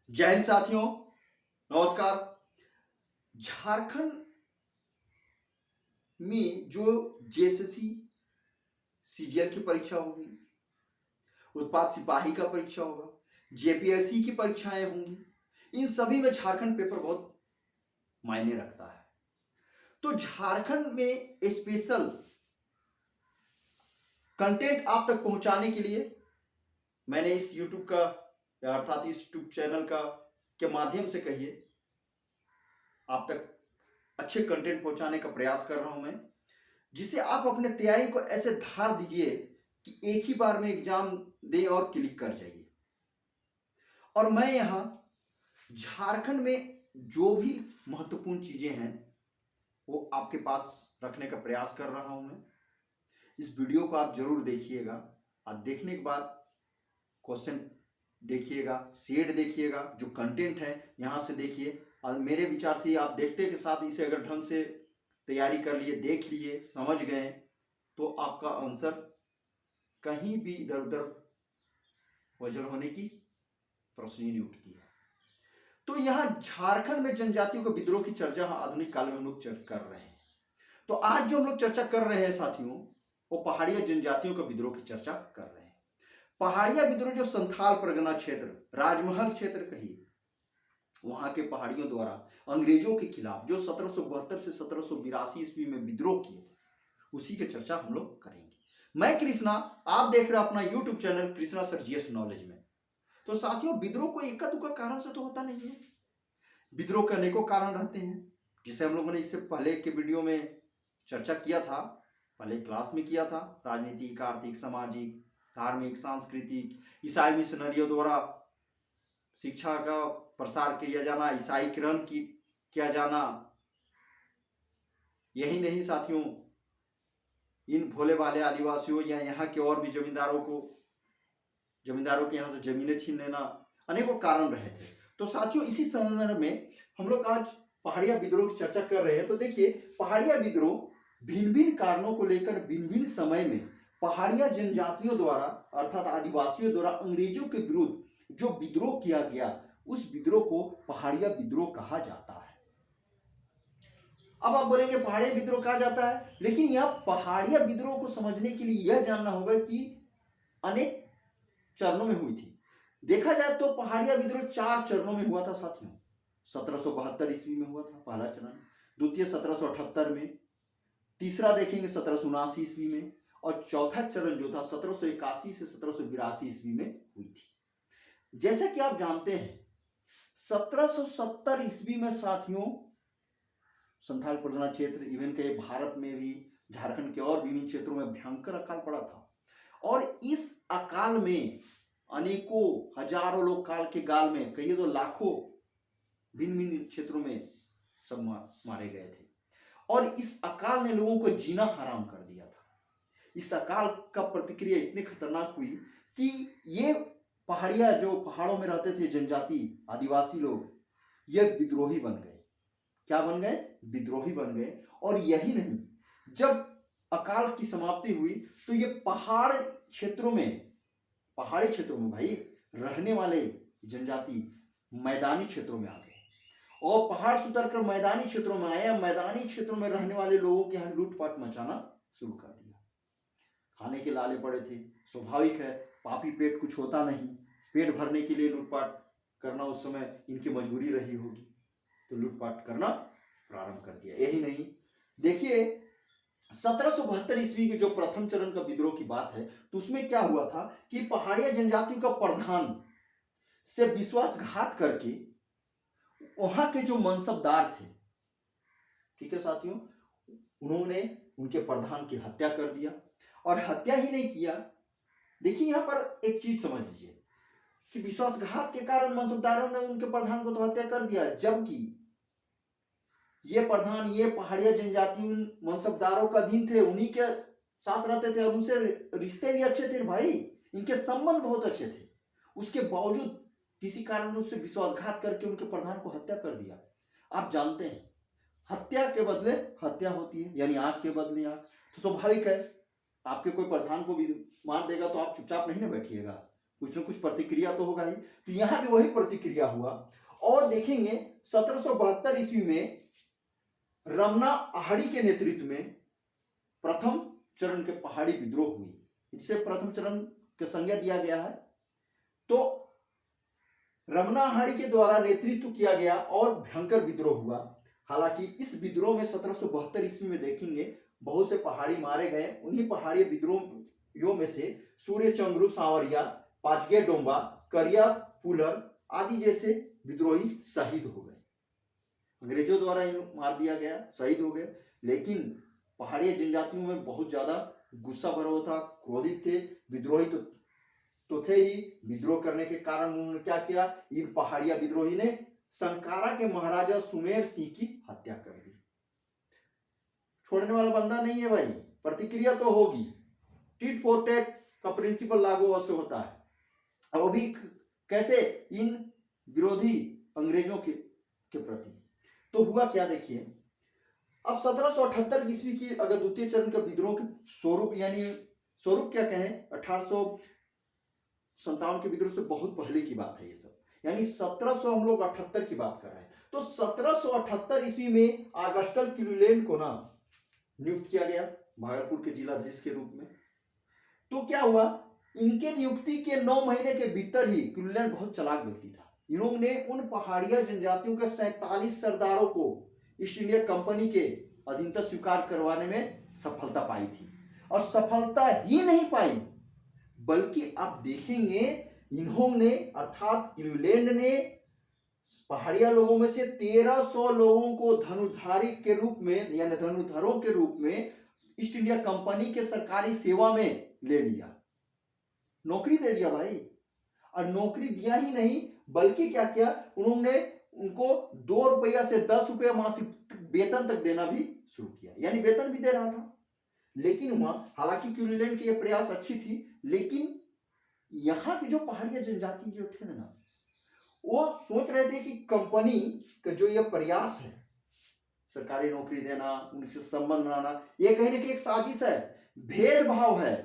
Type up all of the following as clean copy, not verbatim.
जय हिंद साथियों, नमस्कार। झारखंड में जो जेएसएससी सीजीएल की परीक्षा होगी, उत्पाद सिपाही का परीक्षा होगा, जेपीएससी की परीक्षाएं होंगी, इन सभी में झारखंड पेपर बहुत मायने रखता है। तो झारखंड में स्पेशल कंटेंट आप तक पहुंचाने के लिए मैंने इस यूट्यूब का अर्थात इस यूट्यूब चैनल का के माध्यम से कहिए आप तक अच्छे कंटेंट पहुंचाने का प्रयास कर रहा हूं मैं, जिससे आप अपने तैयारी को ऐसे धार दीजिए कि एक ही बार में एग्जाम दें और क्लिक कर जाइए। और मैं यहां झारखंड में जो भी महत्वपूर्ण चीजें हैं वो आपके पास रखने का प्रयास कर रहा हूं मैं। इस वीडियो को आप जरूर देखिएगा और देखने के बाद क्वेश्चन देखिएगा, शेड देखिएगा, जो कंटेंट है यहां से देखिए। और मेरे विचार से आप देखते के साथ इसे अगर ढंग से तैयारी कर लिए, देख लिए, समझ गए तो आपका आंसर कहीं भी इधर उधर वजन होने की प्रश्न ही नहीं उठती है। तो यहां झारखंड में जनजातियों के विद्रोह की चर्चा आधुनिक काल में हम लोग कर रहे हैं। तो आज जो हम लोग चर्चा कर रहे हैं साथियों, वो पहाड़िया जनजातियों के विद्रोह की चर्चा कर रहे हैं। पहाड़िया विद्रोह जो संथाल परगना क्षेत्र, राजमहल क्षेत्र कहिए, वहां के पहाड़ियों द्वारा अंग्रेजों के खिलाफ जो 1772 से 1782 ईस्वी में विद्रोह किए, उसी की चर्चा हम लोग करेंगे। मैं कृष्णा, आप देख रहे हैं अपना YouTube channel Krishna sir GS knowledge में। तो साथियों, विद्रोह को इक्का दुक्का कारण से तो होता नहीं है। विद्रोह के अनेकों कारण रहते हैं, जिसे हम लोगों ने इससे पहले के वीडियो में चर्चा किया था, पहले क्लास में किया था। राजनीतिक, आर्थिक, सामाजिक, धार्मिक, सांस्कृतिक, ईसाई मिशनरियों द्वारा शिक्षा का प्रसार किया जाना, ईसाईकरण की किया जाना। यही नहीं साथियों, इन भोले भाले आदिवासियों या यहाँ के और भी जमींदारों के यहाँ से जमीनें छीन लेना, अनेकों कारण रहे थे। तो साथियों, इसी संदर्भ में हम लोग आज पहाड़िया विद्रोह की चर्चा कर रहे हैं। तो देखिए, पहाड़िया विद्रोह भिन्न भिन्न कारणों को लेकर भिन्न भिन्न समय में पहाड़िया जनजातियों द्वारा अर्थात आदिवासियों द्वारा अंग्रेजों के विरुद्ध जो विद्रोह किया गया, उस विद्रोह को पहाड़िया विद्रोह कहा जाता है। अब आप बोलेंगे पहाड़िया विद्रोह कहा जाता है, लेकिन यह पहाड़िया विद्रोह को समझने के लिए यह जानना होगा कि अनेक चरणों में हुई थी। देखा जाए तो पहाड़िया विद्रोह 4 चरणों में हुआ था साथियों। 1772 ईस्वी में हुआ था पहला चरण, द्वितीय 1778 में, तीसरा देखेंगे 1779 ईस्वी में, और चौथा चरण जो था 1781 से 1782 ईस्वी में हुई थी। जैसे कि आप जानते हैं 1770 ईस्वी में साथियों संथाल परगना क्षेत्र, इवन के भारत में भी झारखंड के और विभिन्न क्षेत्रों में भयंकर अकाल पड़ा था। और इस अकाल में अनेकों हजारों लोग काल के गाल में, कहिए तो लाखों भिन्न भिन्न क्षेत्रों में सब मारे गए थे। और इस अकाल ने लोगों को जीना हराम कर दिया था। इस अकाल का प्रतिक्रिया इतनी खतरनाक हुई कि ये पहाड़िया जो पहाड़ों में रहते थे जनजाति आदिवासी लोग, ये विद्रोही बन गए। क्या बन गए? विद्रोही बन गए। और यही नहीं, जब अकाल की समाप्ति हुई तो ये पहाड़ी क्षेत्रों में भाई रहने वाले जनजाति मैदानी क्षेत्रों में आ गए और पहाड़ से उतरकर मैदानी क्षेत्रों में आए। मैदानी क्षेत्रों में रहने वाले लोगों के यहाँ लूटपाट मचाना शुरू कर दिया। खाने के लाले पड़े थे, स्वाभाविक है, पापी पेट कुछ होता नहीं, पेट भरने के लिए लूटपाट करना उस समय इनकी मजबूरी रही होगी, तो लूटपाट करना प्रारंभ कर दिया। यही नहीं, देखिए 1772 ईस्वी के जो प्रथम चरण का विद्रोह की बात है, तो उसमें क्या हुआ था कि पहाड़िया जनजातियों का प्रधान से विश्वासघात करके वहां के जो मनसबदार थे, ठीक है साथियों, उन्होंने उनके प्रधान की हत्या कर दिया। और हत्या ही नहीं किया, देखिए यहां पर एक चीज समझ लीजिए कि विश्वासघात के कारण मनसबदारों ने उनके प्रधान को तो हत्या कर दिया, जबकि ये प्रधान, ये पहाड़िया जनजाति उन मनसबदारों का अधीन थे, उन्हीं के साथ रहते थे और उनसे रिश्ते भी अच्छे थे भाई, इनके संबंध बहुत अच्छे थे। उसके बावजूद किसी कारण उससे विश्वासघात करके उनके प्रधान को हत्या कर दिया। आप जानते हैं हत्या के बदले हत्या होती है, यानी आंख के बदले आंख। तो स्वाभाविक है, आपके कोई प्रधान को भी मार देगा तो आप चुपचाप नहीं ना बैठिएगा, कुछ न कुछ प्रतिक्रिया तो होगा ही। तो यहां भी वही प्रतिक्रिया हुआ। और देखेंगे 1772 ईस्वी में रमना अहाड़ी के नेतृत्व में प्रथम चरण के पहाड़ी विद्रोह हुई, जिसे प्रथम चरण की संज्ञा दिया गया है। तो रमना अहाड़ी के द्वारा नेतृत्व किया गया और भयंकर विद्रोह हुआ। हालांकि इस विद्रोह में 1772 ईस्वी में देखेंगे बहुत से पहाड़ी मारे गए। उन्हीं पहाड़ी विद्रोहियों में से सूर्य चंद्रू सांवरिया, पाचगे डोंबा, करिया पुलर आदि जैसे विद्रोही शहीद हो गए। अंग्रेजों द्वारा मार दिया गया, शहीद हो गए। लेकिन पहाड़ी जनजातियों में बहुत ज्यादा गुस्सा भरा हुआ था, क्रोधित थे। विद्रोही तो थे ही। विद्रोह करने के कारण उन्होंने क्या किया, इन पहाड़िया विद्रोही ने संकारा के महाराजा सुमेर सिंह की हत्या कर दी। छोड़ने वाला बंदा नहीं है भाई, प्रतिक्रिया तो होगी। टिट फॉर टैट का प्रिंसिपल लागू अवश्य होता है, वो भी कैसे, इन विरोधी अंग्रेजों के प्रति। तो हुआ क्या देखिए, अब 1778 ईस्वी की अगर द्वितीय चरण का विद्रोह के स्वरूप, यानी स्वरूप क्या कहें, 1857 के विद्रोह से बहुत पहले की बात है ये सब, यानी 1700 हम लोग 78 की बात कर रहे हैं। तो 1778 ईस्वी में ऑगस्टस क्लीवलैंड को ना नियुक्त किया गया भागलपुर के जिलाधीश के रूप में। तो क्या हुआ, इनके नियुक्ति के 9 महीने के भीतर ही, क्लीवलैंड बहुत चालाक व्यक्ति था, इन्होंने उन पहाड़िया जनजातियों के 47 सरदारों को ईस्ट इंडिया कंपनी के अधीनता स्वीकार करवाने में सफलता पाई थी। और सफलता ही नहीं पाई, बल्कि आप देखेंगे इन्होंने अर्थात क्लीवलैंड ने पहाड़िया लोगों में से 1300 लोगों को धनुधारी के रूप में, यानी धनुधरों के रूप में ईस्ट इंडिया कंपनी के सरकारी सेवा में ले लिया, नौकरी दे दिया भाई। और नौकरी दिया ही नहीं, बल्कि क्या किया, उन्होंने उनको 2 रुपया से 10 रुपया मासिक वेतन तक देना भी शुरू किया, यानी वेतन भी दे रहा था। लेकिन वहां, हालांकि क्लीवलैंड की यह प्रयास अच्छी थी, लेकिन यहां की जो पहाड़िया जनजाति जो थे ना, वो सोच रहे थे कि कंपनी का जो यह प्रयास है, सरकारी नौकरी देना, उनसे संबंध बनाना, यह कहीं ना कहीं एक साजिश है, भेदभाव है।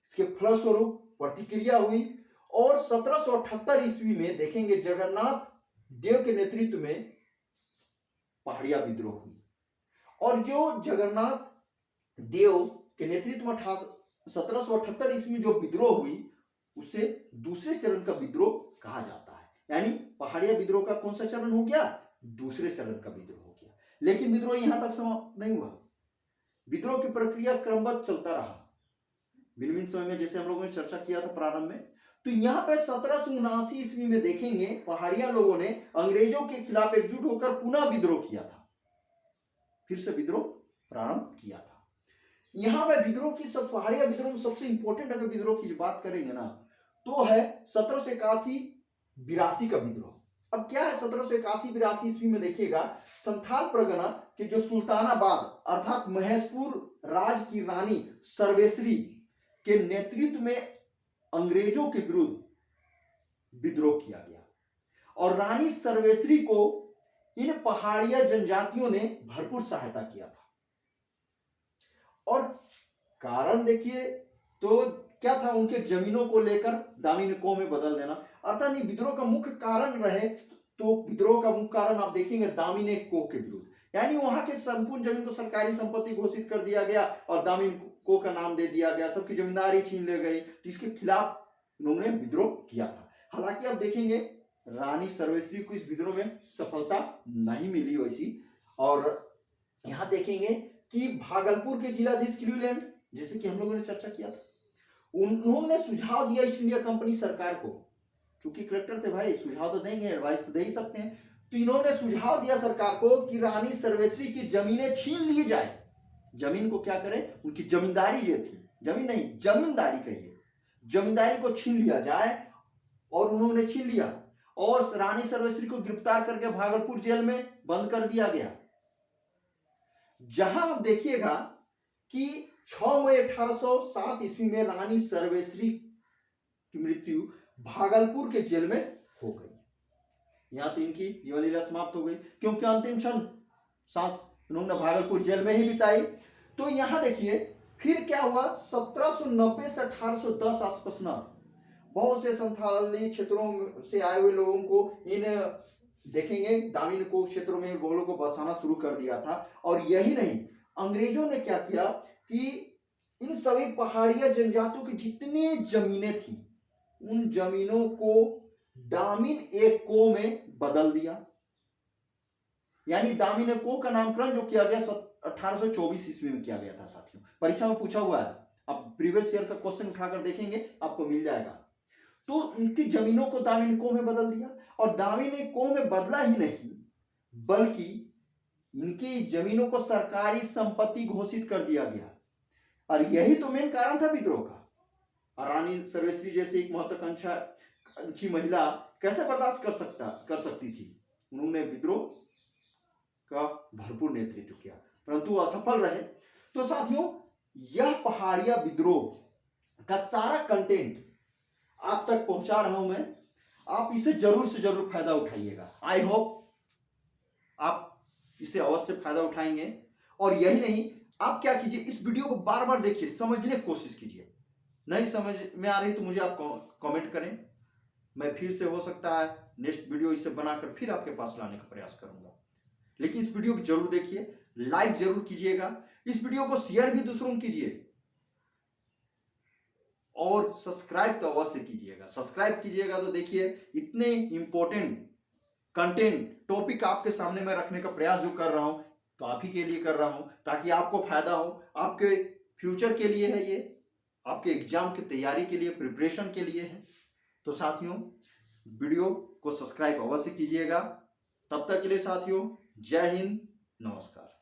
इसके फलस्वरूप प्रतिक्रिया हुई और 1778 ईस्वी में देखेंगे जगन्नाथ देव के नेतृत्व में पहाड़िया विद्रोह हुई। और जो जगन्नाथ देव के नेतृत्व में 1778 ईस्वी में जो विद्रोह हुई, उसे दूसरे चरण का विद्रोह कहा जाता है। यानी पहाड़िया विद्रोह का कौन सा चरण हो गया, दूसरे चरण का विद्रोह हो गया। लेकिन विद्रोह यहां तक समाप्त नहीं हुआ, विद्रोह की प्रक्रिया क्रमबद्ध चलता रहा भिन्न भिन्न समय में, जैसे हम लोगों ने चर्चा किया था प्रारंभ में। तो यहां पे 1779 ईस्वी में देखेंगे पहाड़िया लोगों ने अंग्रेजों के खिलाफ एकजुट होकर पुनः विद्रोह किया था, फिर से विद्रोह प्रारंभ किया था। यहां पे विद्रोह की सब, पहाड़िया विद्रोह में सबसे इंपॉर्टेंट अगर विद्रोह की बात करेंगे ना, तो है 1781-82 का विद्रोह। अब क्या है 1781-82 ईस्वी में, देखिएगा संथाल परगना के जो सुल्तानाबाद अर्थात महेशपुर राज की रानी सर्वेश्वरी के नेतृत्व में अंग्रेजों के विरुद्ध विद्रोह किया गया। और रानी सर्वेश्वरी को इन पहाड़िया जनजातियों ने भरपूर सहायता किया था। और कारण देखिए तो क्या था, उनके जमीनों को लेकर दामिनिकों में बदल देना। अर्थात ये विद्रोह का मुख्य कारण रहे, तो विद्रोह का मुख्य कारण आप देखेंगे दामिनिको के विरुद्ध, यानी वहां के संपूर्ण जमीन को सरकारी संपत्ति घोषित कर दिया गया और दामिनिको का नाम दे दिया गया, सबकी जमींदारी छीन ले गई। तो इसके खिलाफ उन्होंने विद्रोह किया था। हालांकि आप देखेंगे रानी सर्वेश्वरी को इस विद्रोह में सफलता नहीं मिली वैसी। और यहां देखेंगे कि भागलपुर के जिलाधीश क्लीवलैंड, जैसे कि हम लोगों ने चर्चा किया था, उन्होंने सुझाव दिया ईस्ट इंडिया कंपनी सरकार को, चूंकि कलेक्टर थे भाई, सुझाव तो देंगे, एडवाइस तो दे ही सकते हैं। तो इन्होंने सुझाव दिया सरकार को कि रानी सर्वेश्वरी की जमीनें छीन ली जाए। जमीन को क्या करें, उनकी जमींदारी जो थी, जमीन नहीं जमींदारी कहिए, जमींदारी को छीन लिया जाए। और उन्होंने छीन लिया और रानी सर्वेश्वरी को गिरफ्तार करके भागलपुर जेल में बंद कर दिया गया। जहां आप देखिएगा कि 6 मई 1807 ईस्वी में रानी सर्वेश्वरी की मृत्यु भागलपुर के जेल में हो गई। यहां तो इनकी जीवन लीला समाप्त हो गई, क्योंकि अंतिम क्षण सांस उन्होंने भागलपुर जेल में ही बिताई। तो यहां देखिए फिर क्या हुआ, 1790 से 1810 आसपास ना बहुत से संथाली क्षेत्रों से आए हुए लोगों को इन देखेंगे दामिन को क्षेत्रों में लोगों को बसाना शुरू कर दिया था। और यही नहीं, अंग्रेजों ने क्या किया कि इन सभी पहाड़िया जनजातियों की जितनी जमीनें थी उन जमीनों को दामिन एक को में बदल दिया। यानी दामिन एक को का नामकरण जो किया गया 1824 ईस्वी में किया गया था साथियों। परीक्षा में पूछा हुआ है, आप प्रीवियस ईयर का क्वेश्चन उठाकर देखेंगे आपको मिल जाएगा। तो उनकी जमीनों को दामिन को में बदल दिया, और दामिन को में बदला ही नहीं बल्कि इनकी जमीनों को सरकारी संपत्ति घोषित कर दिया गया। और यही तो मेन कारण था विद्रोह का। और रानी सर्वेश्वरी जैसी एक महत्वाकांक्षी महिला कैसे बर्दाश्त कर सकती थी। उन्होंने विद्रोह का भरपूर नेतृत्व किया, परंतु असफल रहे। तो साथियों, यह पहाड़िया विद्रोह का सारा कंटेंट आप तक पहुंचा रहा हूं मैं, आप इसे जरूर से जरूर फायदा उठाइएगा। आई होप आप इससे अवश्य फायदा उठाएंगे। और यही नहीं, आप क्या कीजिए, इस वीडियो को बार बार देखिए, समझने की कोशिश कीजिए। नहीं समझ में आ रही तो मुझे आप कमेंट करें, मैं फिर से हो सकता है नेक्स्ट वीडियो इसे बनाकर फिर आपके पास लाने का प्रयास करूंगा। लेकिन इस वीडियो को जरूर देखिए, लाइक जरूर कीजिएगा, इस वीडियो को शेयर भी दूसरों को कीजिए, और सब्सक्राइब तो अवश्य कीजिएगा। सब्सक्राइब कीजिएगा तो देखिए इतने इंपॉर्टेंट कंटेंट टॉपिक आपके सामने मैं रखने का प्रयास जो कर रहा हूं तो आप ही के लिए कर रहा हूं, ताकि आपको फायदा हो, आपके फ्यूचर के लिए है, ये आपके एग्जाम की तैयारी के लिए, प्रिपरेशन के लिए है। तो साथियों, वीडियो को सब्सक्राइब अवश्य कीजिएगा। तब तक के लिए साथियों, जय हिंद, नमस्कार।